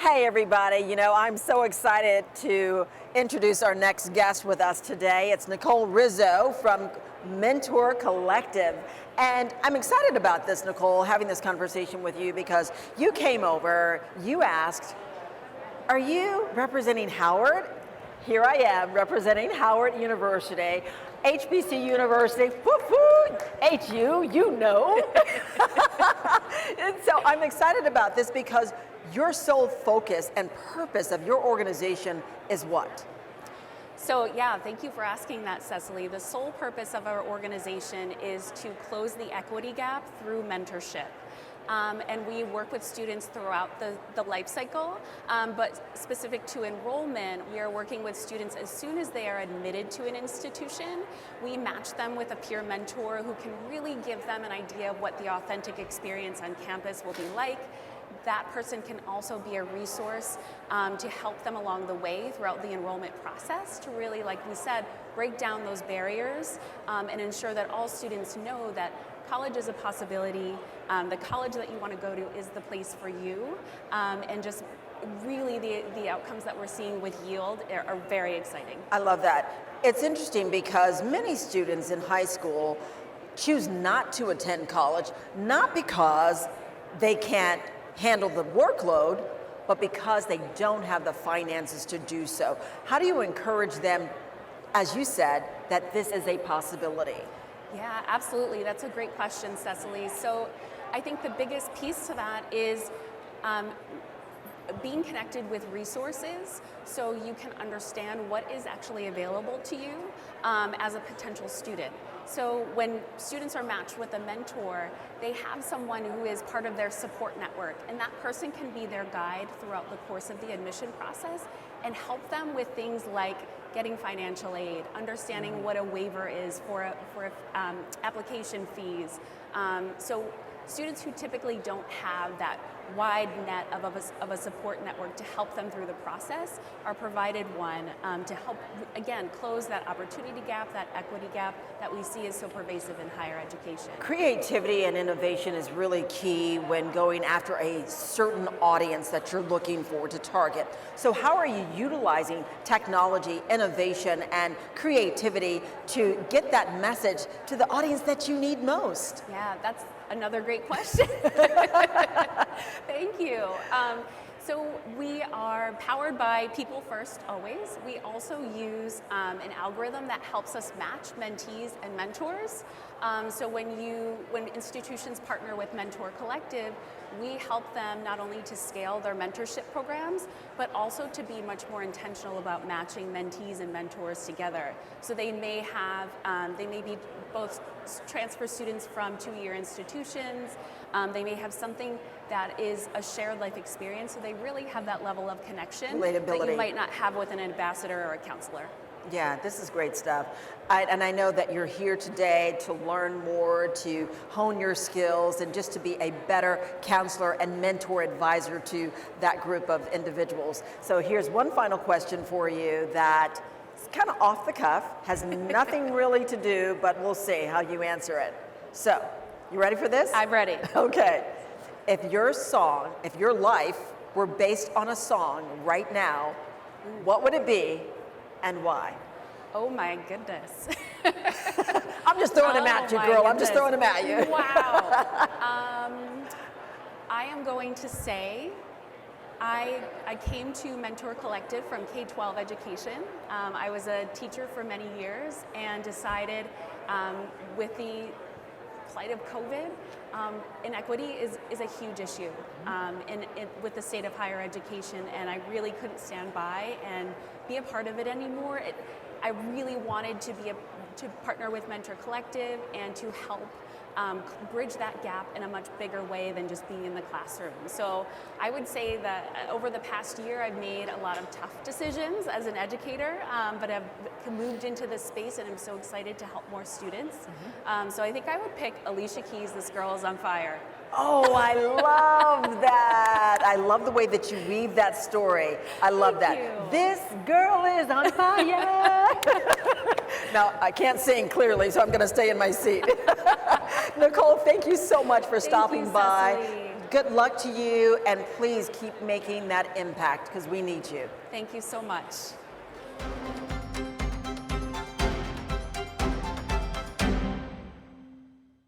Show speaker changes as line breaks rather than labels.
Hey everybody, I'm so excited to introduce our next guest with us today. It's Nicole Rizzo from Mentor Collective. And I'm excited about this, Nicole, having this conversation with you because you came over, you asked, are you representing Howard? Here I am representing Howard University, HBC University, woo-hoo, HU, you know. And so I'm excited about this because your sole focus and purpose of your organization is what?
So yeah, thank you for asking that, Cecily. The sole purpose of our organization is to close the equity gap through mentorship. And we work with students throughout the life cycle, but specific to enrollment, we are working with students as soon as they are admitted to an institution. We match them with a peer mentor who can really give them an idea of what the authentic experience on campus will be like. That person can also be a resource to help them along the way throughout the enrollment process to really, like we said, break down those barriers and ensure that all students know that college is a possibility. The college that you want to go to is the place for you, and just really the outcomes that we're seeing with yield are very exciting.
I love that. It's interesting because many students in high school choose not to attend college, not because they can't handle the workload, but because they don't have the finances to do so. How do you encourage them, as you said, that this is a possibility?
Yeah, absolutely. That's a great question, Cecily. So I think the biggest piece to that is being connected with resources so you can understand what is actually available to you as a potential student. So when students are matched with a mentor, they have someone who is part of their support network, and that person can be their guide throughout the course of the admission process and help them with things like getting financial aid, understanding what a waiver is for application fees. So students who typically don't have that wide net of a support network to help them through the process are provided one to help, again, close that opportunity gap, that equity gap that we see is so pervasive in higher education.
Creativity and innovation is really key when going after a certain audience that you're looking for to target. So how are you utilizing technology, innovation, and creativity to get that message to the audience that you need most?
Yeah, that's another great question. Thank you. So we are powered by people first always. We also use an algorithm that helps us match mentees and mentors. So when institutions partner with Mentor Collective, we help them not only to scale their mentorship programs, but also to be much more intentional about matching mentees and mentors together. So they may be both transfer students from two-year institutions. They may have something that is a shared life experience, so they really have that level of connection that you might not have with an ambassador or a counselor.
Yeah, this is great stuff. And I know that you're here today to learn more, to hone your skills, and just to be a better counselor and mentor advisor to that group of individuals. So here's one final question for you that is kind of off the cuff, has nothing really to do, but we'll see how you answer it. So, you ready for this?
I'm ready.
Okay. If your life were based on a song right now, what would it be and why?
Oh my goodness.
I'm just throwing them at you, girl.
Goodness.
I'm just throwing them at you.
Wow. I am going to say I came to Mentor Collective from K-12 education. I was a teacher for many years and decided with the plight of COVID, inequity is a huge issue with the state of higher education, and I really couldn't stand by and be a part of it anymore. I really wanted to partner with Mentor Collective and to help bridge that gap in a much bigger way than just being in the classroom. So I would say that over the past year, I've made a lot of tough decisions as an educator, but I've moved into this space and I'm so excited to help more students. So I think I would pick Alicia Keys' This Girl Is on Fire.
Oh, I love that. I love the way that you weave that story. I love
Thank
that.
you.
This girl is on fire. Now, I can't sing clearly, so I'm going to stay in my seat. Nicole, thank you so much for stopping by.
Cecily.
good luck to you, and please keep making that impact because we need you.
Thank you so much.